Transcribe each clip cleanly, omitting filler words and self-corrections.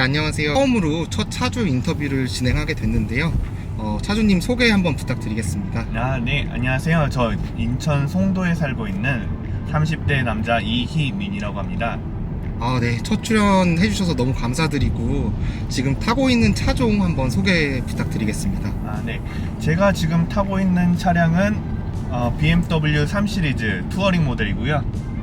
안녕하세요. 처음으로 첫 차주 인터뷰를 진행하게 됐는데요. 차주님 소개 한번 부탁드리겠습니다. 네, 안녕하세요. 저 인천 송도에 살고 있는 30대 남자 이희민이라고 합니다. 네. 첫 출연 해주셔서 너무 감사드리고 지금 타고 있는 차종 한번 소개 부탁드리겠습니다. 네. 제가 지금 타고 있는 차량은 BMW 3 시리즈 투어링 모델이고요.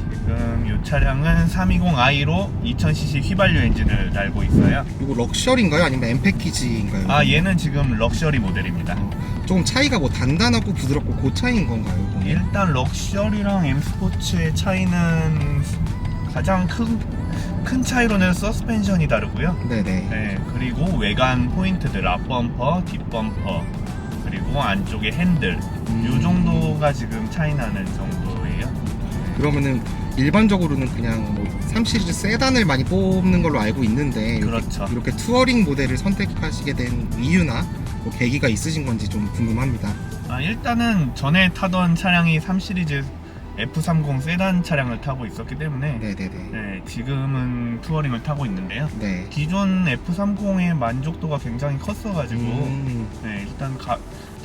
지금 이 차량은 320i로 2000cc 휘발유 엔진을 달고 있어요. 이거 럭셔리인가요? 아니면 M 패키지인가요? 얘는 지금 럭셔리 모델입니다. 조금 차이가 뭐 단단하고 부드럽고 그 차이인 건가요? 보면? 일단 럭셔리랑 M 스포츠의 차이는 가장 큰 차이로는 서스펜션이 다르고요. 네네. 네, 그리고 외관 포인트들, 앞범퍼, 뒷범퍼, 그리고 안쪽에 핸들, 요 정도가 지금 차이 나는 정도예요. 그러면은 일반적으로는 그냥 뭐 3 시리즈 세단을 많이 뽑는 걸로 알고 있는데 그렇죠. 이렇게 투어링 모델을 선택하시게 된 이유나 뭐 계기가 있으신 건지 좀 궁금합니다. 일단은 전에 타던 차량이 3 시리즈 F30 세단 차량을 타고 있었기 때문에 네네네. 지금은 투어링을 타고 있는데요. 네. 기존 F30의 만족도가 굉장히 컸어가지고 일단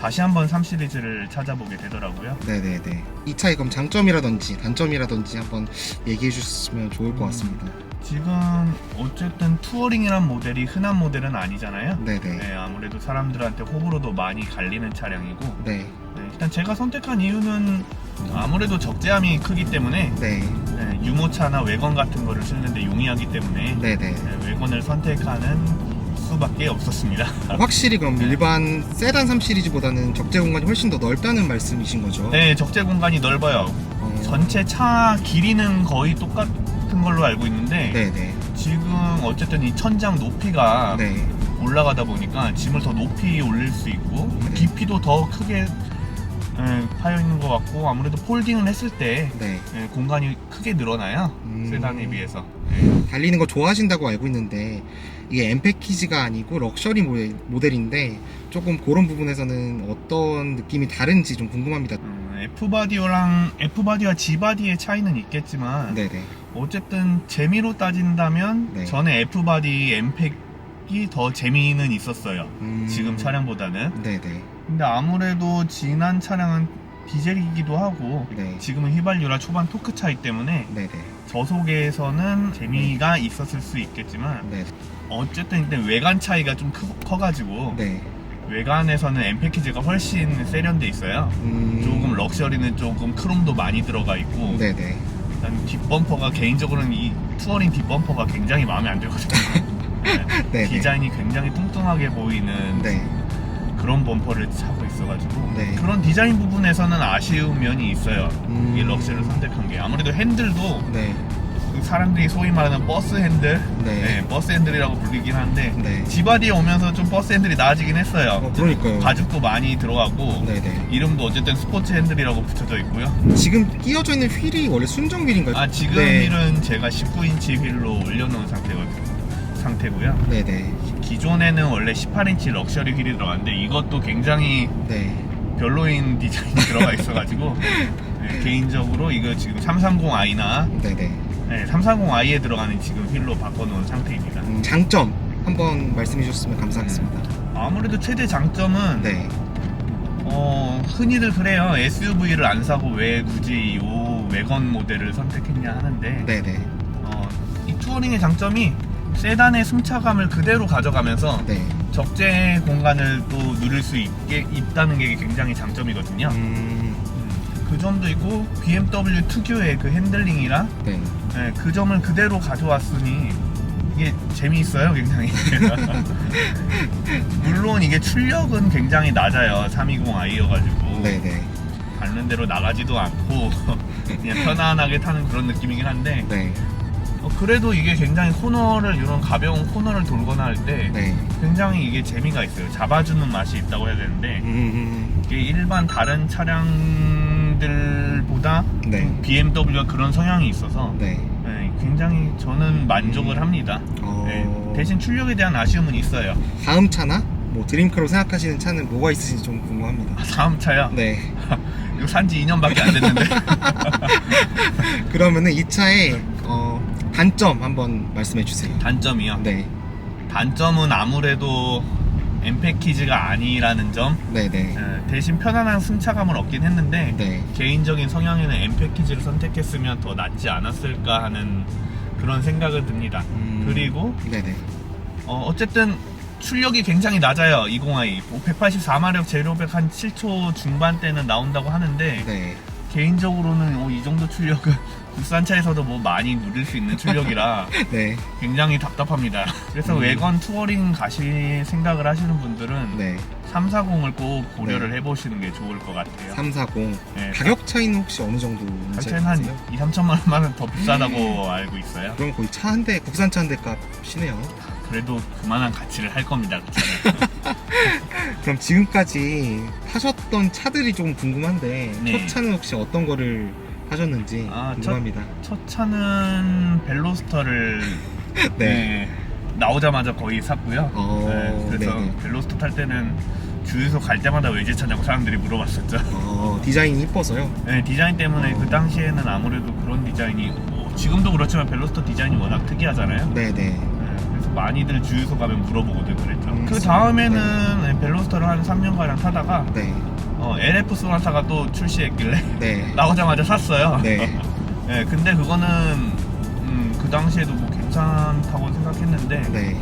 다시 한번 3 시리즈를 찾아보게 되더라고요. 네네네. 이 차의 그럼 장점이라든지 단점이라든지 한번 얘기해 주시면 좋을 것 같습니다. 지금 어쨌든 투어링이란 모델이 흔한 모델은 아니잖아요. 네네. 아무래도 사람들한테 호불호도 많이 갈리는 차량이고 네. 일단 제가 선택한 이유는 아무래도 적재함이 크기 때문에 네. 유모차나 외건 같은 거를 실는데 용이하기 때문에 네네. 외건을 선택하는 수밖에 없었습니다. 확실히 그럼 일반 세단 3 시리즈보다는 적재 공간이 훨씬 더 넓다는 말씀이신 거죠? 네, 적재 공간이 넓어요. 전체 차 길이는 거의 똑같은 걸로 알고 있는데 네네. 지금 어쨌든 이 천장 높이가 네. 올라가다 보니까 짐을 더 높이 올릴 수 있고 네. 깊이도 더 크게 파여 있는 것 같고 아무래도 폴딩을 했을 때 네. 공간이 크게 늘어나요. 세단에 비해서. 달리는 거 좋아하신다고 알고 있는데 이게 M 패키지가 아니고 럭셔리 모델인데 조금 그런 부분에서는 어떤 느낌이 다른지 좀 궁금합니다. F바디와 G바디의 차이는 있겠지만 네네. 어쨌든 재미로 따진다면 네. 전에 F바디 M팩이 더 재미는 있었어요. 지금 차량보다는. 네네. 근데 아무래도 지난 차량은 디젤이기도 하고 네. 지금은 휘발유라 초반 토크 차이 때문에 네네. 저속에서는 재미가 있었을 수 있겠지만 네. 어쨌든 일단 외관 차이가 좀 커가지고 네. 외관에서는 M 패키지가 훨씬 세련돼 있어요. 조금 럭셔리는 조금 크롬도 많이 들어가 있고 네네. 일단 뒷범퍼가 개인적으로는 이 투어링 뒷범퍼가 굉장히 마음에 안 들거든요. 네네. 디자인이 굉장히 뚱뚱하게 보이는 네. 그런 범퍼를 차고 있어가지고 네. 그런 디자인 부분에서는 아쉬운 면이 있어요. 이 럭셔리를 선택한 게 아무래도 핸들도 네. 사람들이 소위 말하는 버스 핸들, 네. 버스 핸들이라고 불리긴 한데 네. G바디에 오면서 좀 버스 핸들이 나아지긴 했어요. 그러니까요. 가죽도 많이 들어가고 네네. 이름도 어쨌든 스포츠 핸들이라고 붙여져 있고요. 지금 끼워져 있는 휠이 원래 순정 휠인가요? 지금 네. 휠은 제가 19인치 휠로 올려놓은 상태고요. 네네. 기존에는 원래 18인치 럭셔리 휠이 들어갔는데 이것도 굉장히 네. 별로인 디자인이 들어가 있어가지고 개인적으로 이거 지금 330i나 네네. 330i에 들어가는 지금 휠로 바꿔놓은 상태입니다. 장점 한번 말씀해 주셨으면 감사하겠습니다. 아무래도 최대 장점은 네. 흔히들 그래요. SUV를 안 사고 왜 굳이 이 외건 모델을 선택했냐 하는데 네네. 이 투어링의 장점이 세단의 승차감을 그대로 가져가면서 네. 적재 공간을 또 누릴 수 있다는 게 굉장히 장점이거든요. 그 점도 있고 BMW 특유의 그 핸들링이랑 네. 그 점을 그대로 가져왔으니 이게 재미있어요 굉장히. 물론 이게 출력은 굉장히 낮아요. 320i여가지고 네네. 밟는 대로 나가지도 않고 그냥 편안하게 타는 그런 느낌이긴 한데 네. 그래도 이게 굉장히 이런 가벼운 코너를 돌거나 할 때 네. 굉장히 이게 재미가 있어요. 잡아주는 맛이 있다고 해야 되는데 이게 일반 다른 차량들보다 네. BMW가 그런 성향이 있어서 네. 굉장히 저는 만족을 합니다. 대신 출력에 대한 아쉬움은 있어요. 다음 차나 뭐 드림카로 생각하시는 차는 뭐가 있으신지 좀 궁금합니다. 다음 차요? 네. 이거 산지 2년밖에 안 됐는데. 그러면은 이 차의 단점 한번 말씀해 주세요. 단점이요? 네. 단점은 아무래도 M 패키지가 아니라는 점. 네네. 대신 편안한 승차감을 얻긴 했는데 네. 개인적인 성향에는 M 패키지를 선택했으면 더 낫지 않았을까 하는 그런 생각을 듭니다. 그리고 네네. 어쨌든 출력이 굉장히 낮아요. 20i 184마력 제로백 한 7초 중반대는 나온다고 하는데 네. 개인적으로는 이 정도 출력은 국산차에서도 뭐 많이 누릴 수 있는 출력이라 네. 굉장히 답답합니다. 그래서 외건 투어링 가실 생각을 하시는 분들은 네. 340을 꼭 고려를 네. 해보시는 게 좋을 것 같아요. 340. 네. 가격 차이는 혹시 어느 정도 가격은 한 2, 3천만 원만은 더 비싸다고 알고 있어요. 그럼 거의 차 한 대, 국산차 한 대 값이네요. 그래도 그만한 가치를 할 겁니다. 그렇잖아요. 그럼 지금까지 타셨던 차들이 좀 궁금한데 네. 첫 차는 혹시 어떤 거를 하셨는지 궁금합니다. 첫 차는 벨로스터를 네. 나오자마자 거의 샀고요. 그래서 네네. 벨로스터 탈 때는 주유소 갈 때마다 외제차냐고 사람들이 물어봤었죠. 디자인이 이뻐서요. 네, 디자인 때문에 그 당시에는 아무래도 그런 디자인이 지금도 그렇지만 벨로스터 디자인이 워낙 특이하잖아요. 네네. 그래서 많이들 주유소 가면 물어보거든 그랬죠. 그 네. 다음에는 벨로스터를 한 3년가량 타다가 네. LF 소나타가 또 출시했길래 네. 나오자마자 샀어요. 네. 네, 근데 그거는 그 당시에도 뭐 괜찮다고 생각했는데 네.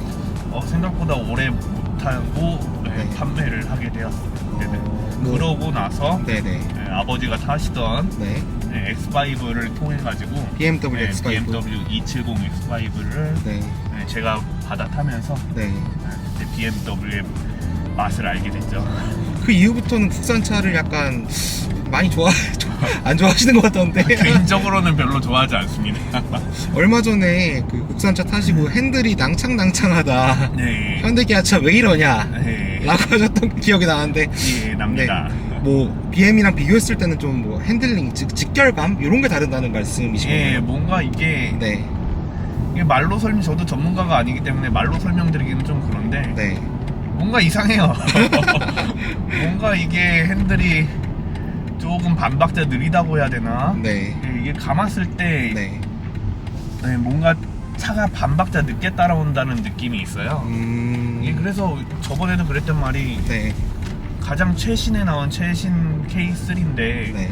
생각보다 오래 못 타고 네. 판매를 하게 되었습니다. 뭐- 그러고 나서 네네. 아버지가 타시던 네. X5를 통해 가지고 BMW X5. BMW 270 X5를 네. 제가 받아 타면서 네. 그때 BMW의 맛을 알게 됐죠. 그 이후부터는 국산차를 약간 많이 안 좋아하시는 것 같던데. 개인적으로는 별로 좋아하지 않습니다. 얼마 전에 그 국산차 타시고 핸들이 낭창낭창하다. 네. 현대기아차 왜 이러냐? 네. 라고 하셨던 기억이 나는데. 예, 납니다. 뭐 BM이랑 비교했을 때는 좀 뭐 핸들링, 즉 직결감 이런 게 다르다는 말씀이신가요? 예, 뭔가 이게 네. 말로 저도 전문가가 아니기 때문에 말로 설명드리기는 좀 그런데 네. 뭔가 이상해요. 뭔가 이게 핸들이 조금 반박자 느리다고 해야 되나? 네. 예, 이게 감았을 때 네. 뭔가 차가 반박자 늦게 따라온다는 느낌이 있어요. 예, 그래서 저번에도 그랬던 말이 네. 가장 최신에 나온 최신 K3인데 네.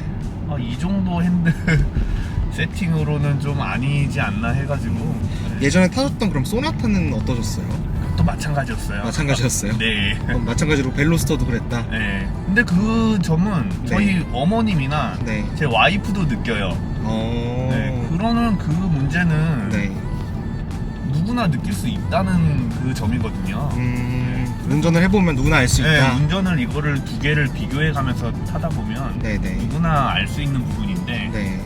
이 정도 핸들 세팅으로는 좀 아니지 않나 해가지고 예전에 타셨던 그럼 소나타는 어떠셨어요? 또 마찬가지였어요. 마찬가지였어요? 네. 마찬가지로 벨로스터도 그랬다? 네. 근데 그 점은 저희 어머님이나 네. 제 와이프도 느껴요. 네. 그러는 그 문제는 네. 누구나 느낄 수 있다는 그 점이거든요. 운전을 해보면 누구나 알 수 네, 있다? 운전을 이거를 두 개를 비교해 가면서 타다 보면 네네. 누구나 알 수 있는 부분인데 네.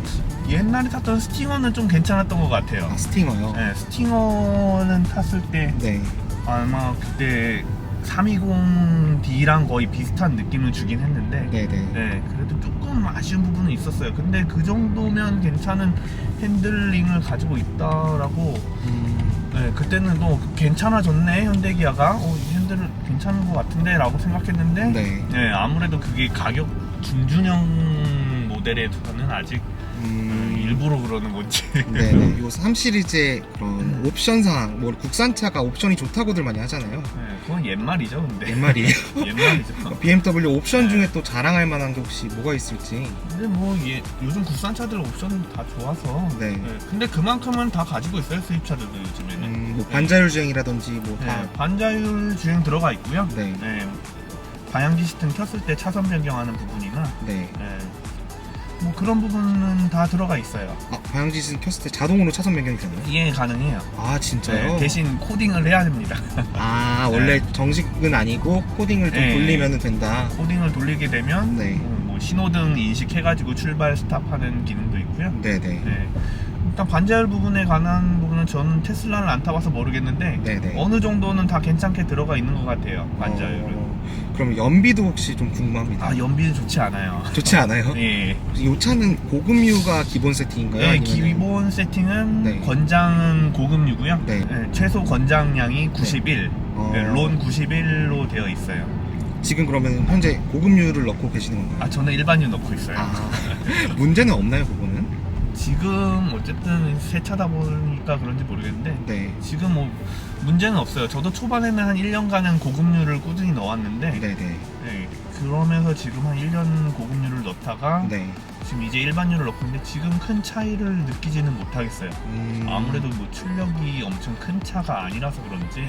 옛날에 탔던 스팅어는 좀 괜찮았던 것 같아요. 아, 스팅어요? 네, 스팅어는 탔을 때 네. 아마 그때 320D랑 거의 비슷한 느낌을 주긴 했는데 네네. 네, 그래도 조금 아쉬운 부분은 있었어요. 근데 그 정도면 괜찮은 핸들링을 가지고 있다라고 네, 그때는 또 괜찮아졌네 현대기아가 이 핸들 괜찮은 것 같은데 라고 생각했는데 네. 네, 아무래도 그게 가격 중준형 모델에서는 아직 일부러 그러는 건지 네네. 요 3시리즈의 그런 옵션상, 뭐 국산차가 옵션이 좋다고들 많이 하잖아요. 네, 그건 옛말이죠 근데 옛말이에요. 옛말이죠. BMW 옵션 네. 중에 또 자랑할 만한 게 혹시 뭐가 있을지. 근데 뭐 요즘 국산차들 옵션은 다 좋아서 네. 근데 그만큼은 다 가지고 있어요 수입차들도 요즘에는. 뭐 반자율 주행이라든지 뭐 다. 반자율 주행 들어가 있고요. 네. 방향키 시스템 켰을 때 차선 변경하는 부분이나 네. 뭐 그런 부분은 다 들어가 있어요. 방향지시 켰을 때 자동으로 차선 변경이 되나요? 이해 가능해요. 아 진짜요? 대신 코딩을 해야 됩니다. 아 원래 정식은 아니고 코딩을 좀 네. 돌리면 된다. 코딩을 돌리게 되면 네. 뭐 신호등 인식해가지고 출발 스탑하는 기능도 있고요. 네네. 네. 일단 반자율 부분에 관한 부분은 저는 테슬라를 안 타봐서 모르겠는데 네네. 어느 정도는 다 괜찮게 들어가 있는 것 같아요. 반자율은. 그럼 연비도 혹시 좀 궁금합니다. 연비는 좋지 않아요. 좋지 않아요? 예. 이 차는 고급유가 기본 세팅인가요? 네, 아니면은- 기본 세팅은 네. 권장은 고급유고요. 네. 최소 권장량이 91, 론 91로 되어 있어요. 지금 그러면 현재 고급유를 넣고 계시는 건가요? 저는 일반유 넣고 있어요. 문제는 없나요, 그거는? 지금 어쨌든 새 차다 보니까 그런지 모르겠는데 네. 지금 뭐 문제는 없어요. 저도 초반에는 한 1년간은 고급류를 꾸준히 넣었는데 네네. 네, 그러면서 지금 한 1년 고급류를 넣다가 네. 지금 이제 일반유를 넣고 있는데 지금 큰 차이를 느끼지는 못하겠어요. 아무래도 뭐 출력이 엄청 큰 차가 아니라서 그런지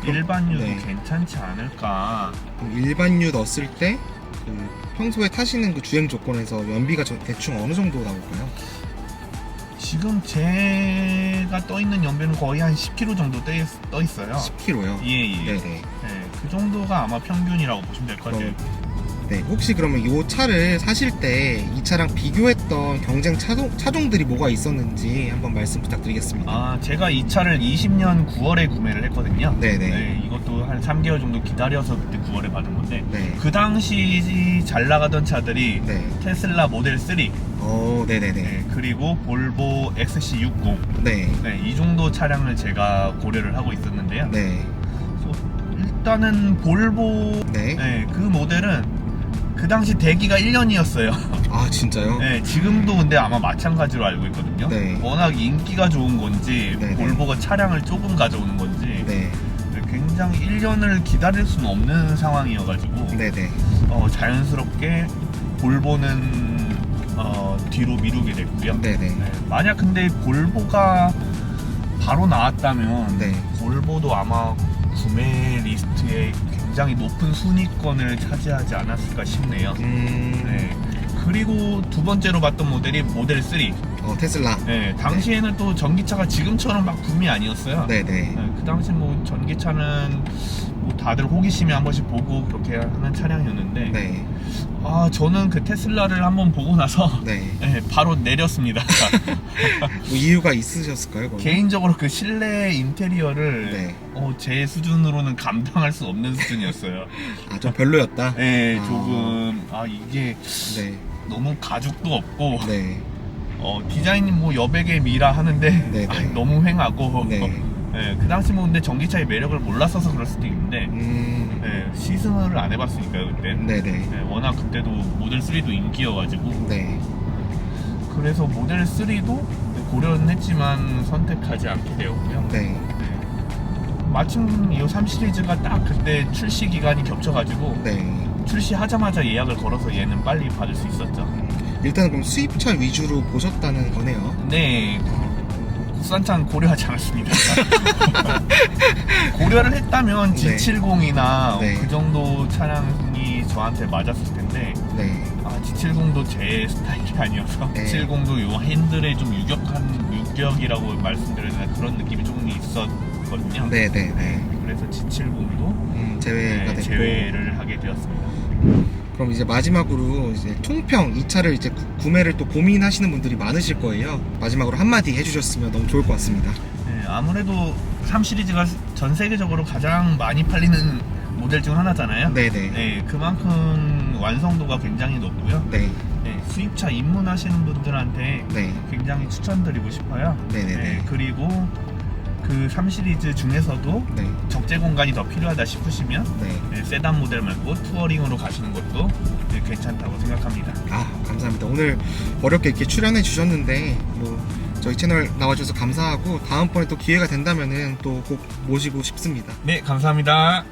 그럼- 일반유도 네. 괜찮지 않을까. 그럼 일반유 넣었을 때 그 평소에 타시는 그 주행 조건에서 연비가 대충 어느 정도 나올까요? 지금 제가 떠 있는 연비는 거의 한 10km 정도 떠 있어요. 10km요. 예예. 네네. 네, 그 정도가 아마 평균이라고 보시면 될 것 같아요. 네, 혹시 그러면 이 차를 사실 때 이 차랑 비교했던 경쟁 차종들이 뭐가 있었는지 한번 말씀 부탁드리겠습니다. 아, 제가 이 차를 20년 9월에 구매를 했거든요. 네네. 네, 이것도 한 3개월 정도 기다려서 그때 9월에 받은 건데 네. 그 당시 잘 나가던 차들이 네. 테슬라 모델 3, 네네네. 네, 그리고 볼보 XC60, 네. 네, 이 정도 차량을 제가 고려를 하고 있었는데요. 네. 일단은 볼보 네. 네, 그 모델은 그 당시 대기가 1년이었어요. 아, 진짜요? 네, 지금도 근데 아마 마찬가지로 알고 있거든요. 네. 워낙 인기가 좋은 건지 네네. 볼보가 차량을 조금 가져오는 건지 네. 굉장히 1년을 기다릴 수는 없는 상황이어가지고 네네. 자연스럽게 볼보는 뒤로 미루게 됐고요. 네네. 네, 만약 근데 볼보가 바로 나왔다면 네. 볼보도 아마 구매 리스트에 굉장히 높은 순위권을 차지하지 않았을까 싶네요. 네. 그리고 두 번째로 봤던 모델이 모델 3. 테슬라. 네, 당시에는 또 전기차가 지금처럼 막 붐이 아니었어요. 네네. 네, 그 당시 뭐 전기차는 뭐 다들 호기심에 한 번씩 보고 그렇게 하는 차량이었는데 네. 아, 저는 그 테슬라를 한번 보고 나서 네. 네, 바로 내렸습니다. 뭐 이유가 있으셨을까요? 거기? 개인적으로 그 실내 인테리어를 네. 제 수준으로는 감당할 수 없는 수준이었어요. 아, 좀 별로였다? 네, 아. 조금 이게 네. 너무 가죽도 없고 네. 디자인이 뭐 여백의 미라 하는데 네, 네. 너무 휑하고 네. 네, 그 당시 뭐 근데 전기차의 매력을 몰랐어서 그럴 수도 있는데 네, 시승을 안 해봤으니까요 그때. 네네. 네, 워낙 그때도 모델 3도 인기여가지고 네. 그래서 모델 3도 고려는 했지만 선택하지 않게 되었고요. 네. 네. 마침 이 3 시리즈가 딱 그때 출시 기간이 겹쳐가지고 네. 출시하자마자 예약을 걸어서 얘는 빨리 받을 수 있었죠. 일단 그럼 수입차 위주로 보셨다는 거네요. 네, 국산차는 고려하지 않았습니다. 고려를 했다면 네. G70이나 네. 그 정도 차량이 저한테 맞았을 텐데 네. G70도 제 스타일이 아니어서 네. G70도 요 핸들에 좀 유격이라고 말씀드려야 되나 그런 느낌이 조금 있었거든요. 네네네. 그래서 G70도 제외가 됐고. 제외를 하게 되었습니다. 그럼 이제 마지막으로 이제 통평 이 차를 이제 구매를 또 고민하시는 분들이 많으실 거예요. 마지막으로 한마디 해주셨으면 너무 좋을 것 같습니다. 네, 아무래도 3 시리즈가 전 세계적으로 가장 많이 팔리는 모델 중 하나잖아요. 네네. 네, 그만큼 완성도가 굉장히 높고요. 네. 네, 수입차 입문하시는 분들한테 네. 굉장히 추천드리고 싶어요. 네네네. 네, 그리고 그 3 시리즈 중에서도 네. 적재 공간이 더 필요하다 싶으시면 네. 세단 모델 말고 투어링으로 가시는 것도 괜찮다고 생각합니다. 감사합니다. 오늘 어렵게 이렇게 출연해 주셨는데 뭐 저희 채널 나와주셔서 감사하고 다음번에 또 기회가 된다면은 또 꼭 모시고 싶습니다. 네, 감사합니다.